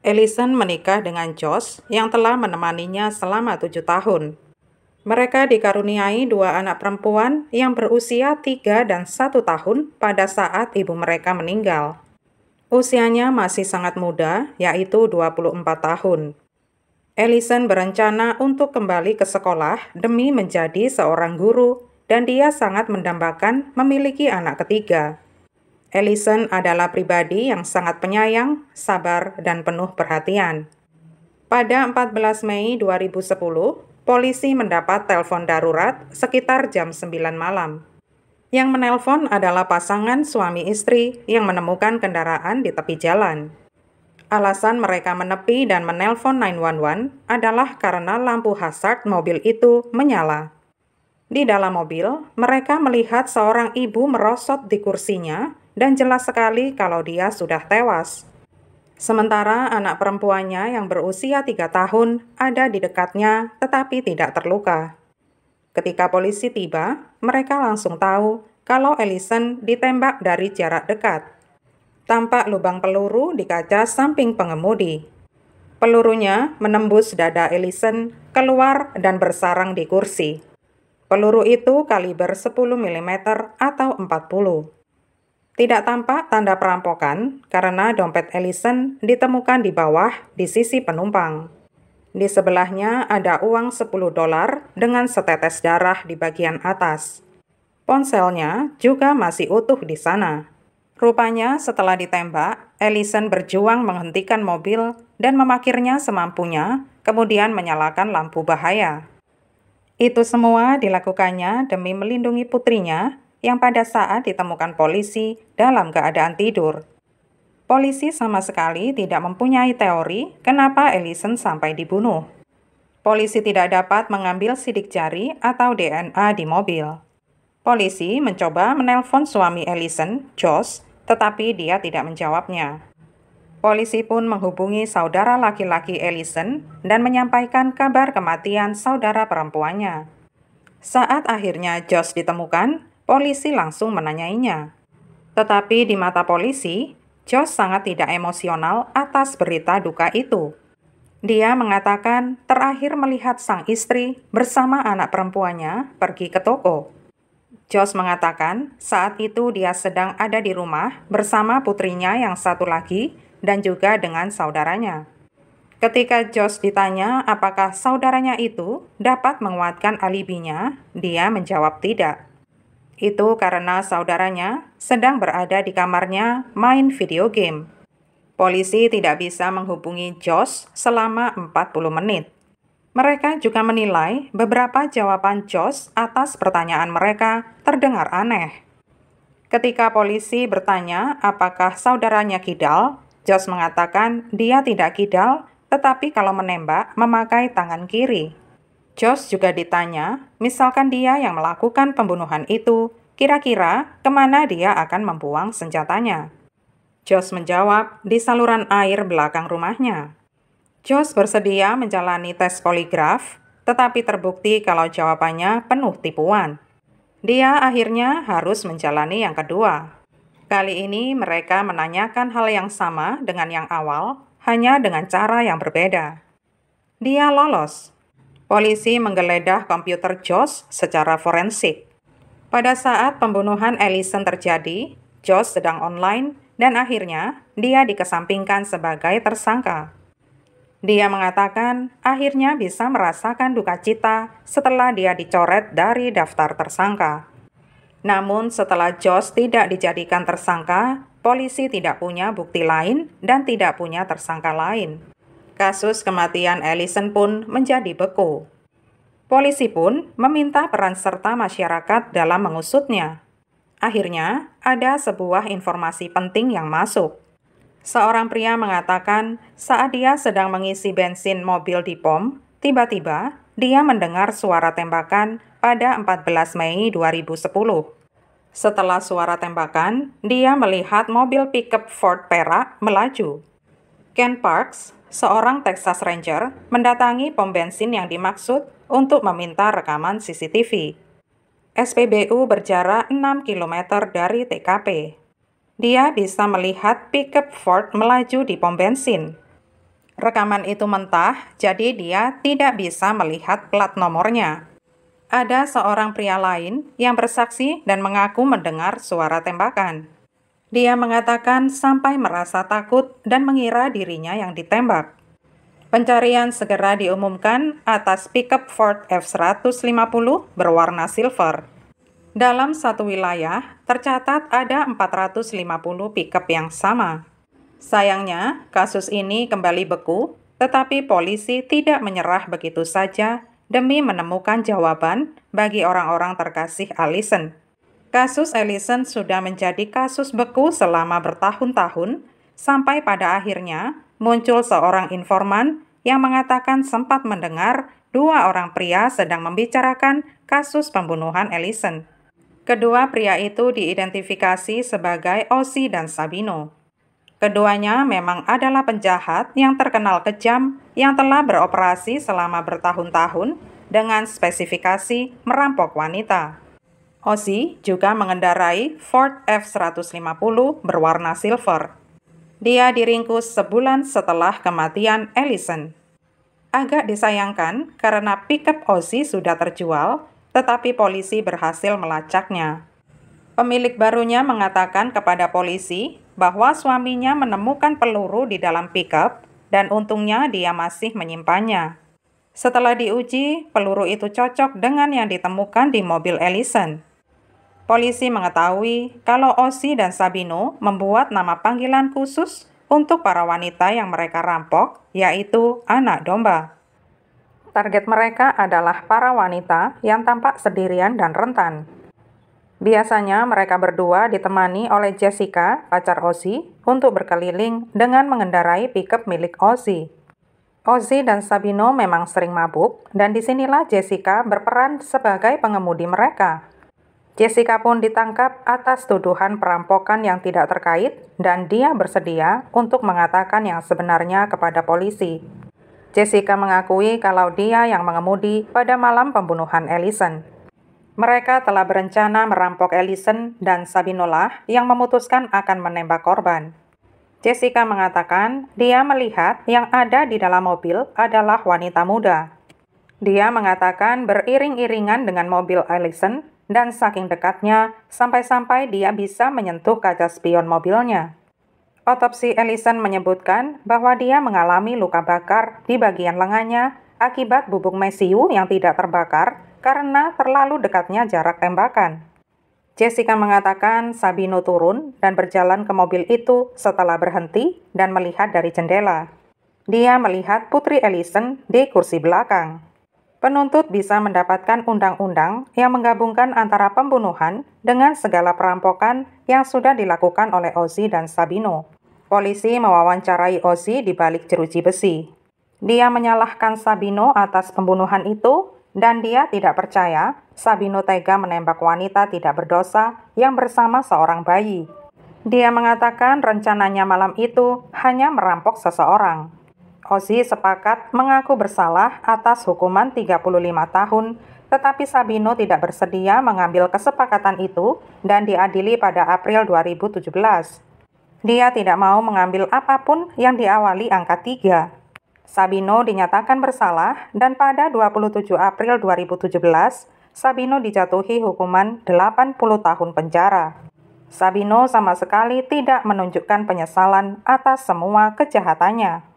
Ellison menikah dengan Josh yang telah menemaninya selama 7 tahun. Mereka dikaruniai 2 anak perempuan yang berusia 3 dan 1 tahun pada saat ibu mereka meninggal. Usianya masih sangat muda, yaitu 24 tahun. Ellison berencana untuk kembali ke sekolah demi menjadi seorang guru, dan dia sangat mendambakan memiliki anak ketiga. Ellison adalah pribadi yang sangat penyayang, sabar, dan penuh perhatian. Pada 14 Mei 2010, polisi mendapat telepon darurat sekitar jam 9 malam. Yang menelpon adalah pasangan suami istri yang menemukan kendaraan di tepi jalan. Alasan mereka menepi dan menelpon 911 adalah karena lampu hazard mobil itu menyala. Di dalam mobil, mereka melihat seorang ibu merosot di kursinya dan jelas sekali kalau dia sudah tewas. Sementara anak perempuannya yang berusia 3 tahun ada di dekatnya tetapi tidak terluka. Ketika polisi tiba, mereka langsung tahu kalau Ellison ditembak dari jarak dekat. Tampak lubang peluru di kaca samping pengemudi. Pelurunya menembus dada Ellison, keluar dan bersarang di kursi. Peluru itu kaliber 10 mm atau 40. Tidak tampak tanda perampokan karena dompet Ellison ditemukan di bawah di sisi penumpang. Di sebelahnya ada uang $10 dengan setetes darah di bagian atas. Ponselnya juga masih utuh di sana. Rupanya setelah ditembak, Ellison berjuang menghentikan mobil dan memakirnya semampunya, kemudian menyalakan lampu bahaya. Itu semua dilakukannya demi melindungi putrinya yang pada saat ditemukan polisi dalam keadaan tidur. Polisi sama sekali tidak mempunyai teori kenapa Ellison sampai dibunuh. Polisi tidak dapat mengambil sidik jari atau DNA di mobil. Polisi mencoba menelpon suami Ellison, Josh, tetapi dia tidak menjawabnya. Polisi pun menghubungi saudara laki-laki Ellison dan menyampaikan kabar kematian saudara perempuannya. Saat akhirnya Josh ditemukan, polisi langsung menanyainya. Tetapi di mata polisi, Josh sangat tidak emosional atas berita duka itu. Dia mengatakan terakhir melihat sang istri bersama anak perempuannya pergi ke toko. Josh mengatakan saat itu dia sedang ada di rumah bersama putrinya yang satu lagi dan juga dengan saudaranya. Ketika Josh ditanya apakah saudaranya itu dapat menguatkan alibinya, dia menjawab tidak. Itu karena saudaranya sedang berada di kamarnya main video game. Polisi tidak bisa menghubungi Josh selama 40 menit. Mereka juga menilai beberapa jawaban Josh atas pertanyaan mereka terdengar aneh. Ketika polisi bertanya apakah saudaranya kidal, Josh mengatakan dia tidak kidal, tetapi kalau menembak memakai tangan kiri. Josh juga ditanya, misalkan dia yang melakukan pembunuhan itu, kira-kira kemana dia akan membuang senjatanya? Josh menjawab, di saluran air belakang rumahnya. Josh bersedia menjalani tes poligraf, tetapi terbukti kalau jawabannya penuh tipuan. Dia akhirnya harus menjalani yang kedua. Kali ini mereka menanyakan hal yang sama dengan yang awal, hanya dengan cara yang berbeda. Dia lolos. Polisi menggeledah komputer Josh secara forensik. Pada saat pembunuhan Ellison terjadi, Josh sedang online dan akhirnya dia dikesampingkan sebagai tersangka. Dia mengatakan akhirnya bisa merasakan duka cita setelah dia dicoret dari daftar tersangka. Namun setelah Josh tidak dijadikan tersangka, polisi tidak punya bukti lain dan tidak punya tersangka lain. Kasus kematian Ellison pun menjadi beku. Polisi pun meminta peran serta masyarakat dalam mengusutnya. Akhirnya, ada sebuah informasi penting yang masuk. Seorang pria mengatakan saat dia sedang mengisi bensin mobil di pom, tiba-tiba dia mendengar suara tembakan pada 14 Mei 2010. Setelah suara tembakan, dia melihat mobil pickup Ford perak melaju. Ken Parks, seorang Texas Ranger, mendatangi pom bensin yang dimaksud untuk meminta rekaman CCTV. SPBU berjarak 6 km dari TKP. Dia bisa melihat pickup Ford melaju di pom bensin. Rekaman itu mentah, jadi dia tidak bisa melihat plat nomornya. Ada seorang pria lain yang bersaksi dan mengaku mendengar suara tembakan. Dia mengatakan sampai merasa takut dan mengira dirinya yang ditembak. Pencarian segera diumumkan atas pickup Ford F-150 berwarna silver. Dalam satu wilayah, tercatat ada 450 pickup yang sama. Sayangnya, kasus ini kembali beku, tetapi polisi tidak menyerah begitu saja demi menemukan jawaban bagi orang-orang terkasih Allison. Kasus Allison sudah menjadi kasus beku selama bertahun-tahun, sampai pada akhirnya muncul seorang informan yang mengatakan sempat mendengar dua orang pria sedang membicarakan kasus pembunuhan Allison. Kedua pria itu diidentifikasi sebagai Ozzy dan Sabino. Keduanya memang adalah penjahat yang terkenal kejam yang telah beroperasi selama bertahun-tahun dengan spesifikasi merampok wanita. Ozzy juga mengendarai Ford F-150 berwarna silver. Dia diringkus sebulan setelah kematian Allison. Agak disayangkan karena pickup Ozzy sudah terjual, tetapi polisi berhasil melacaknya. Pemilik barunya mengatakan kepada polisi bahwa suaminya menemukan peluru di dalam pickup dan untungnya dia masih menyimpannya. Setelah diuji, peluru itu cocok dengan yang ditemukan di mobil Allison. Polisi mengetahui kalau Ozzy dan Sabino membuat nama panggilan khusus untuk para wanita yang mereka rampok, yaitu anak domba. Target mereka adalah para wanita yang tampak sendirian dan rentan. Biasanya mereka berdua ditemani oleh Jessica, pacar Ozzy, untuk berkeliling dengan mengendarai pickup milik Ozzy. Ozzy dan Sabino memang sering mabuk, dan disinilah Jessica berperan sebagai pengemudi mereka. Jessica pun ditangkap atas tuduhan perampokan yang tidak terkait, dan dia bersedia untuk mengatakan yang sebenarnya kepada polisi. Jessica mengakui kalau dia yang mengemudi pada malam pembunuhan Allison. Mereka telah berencana merampok Allison dan Sabino lah yang memutuskan akan menembak korban. Jessica mengatakan dia melihat yang ada di dalam mobil adalah wanita muda. Dia mengatakan beriring-iringan dengan mobil Allison dan saking dekatnya sampai-sampai dia bisa menyentuh kaca spion mobilnya. Otopsi Allison menyebutkan bahwa dia mengalami luka bakar di bagian lengannya akibat bubuk mesiu yang tidak terbakar karena terlalu dekatnya jarak tembakan. Jessica mengatakan Sabino turun dan berjalan ke mobil itu setelah berhenti dan melihat dari jendela. Dia melihat Putri Allison di kursi belakang. Penuntut bisa mendapatkan undang-undang yang menggabungkan antara pembunuhan dengan segala perampokan yang sudah dilakukan oleh Ozzy dan Sabino. Polisi mewawancarai Ozzy di balik jeruji besi. Dia menyalahkan Sabino atas pembunuhan itu, dan dia tidak percaya Sabino tega menembak wanita tidak berdosa yang bersama seorang bayi. Dia mengatakan rencananya malam itu hanya merampok seseorang. Ozzy sepakat mengaku bersalah atas hukuman 35 tahun, tetapi Sabino tidak bersedia mengambil kesepakatan itu dan diadili pada April 2017. Dia tidak mau mengambil apapun yang diawali angka 3. Sabino dinyatakan bersalah dan pada 27 April 2017, Sabino dijatuhi hukuman 80 tahun penjara. Sabino sama sekali tidak menunjukkan penyesalan atas semua kejahatannya.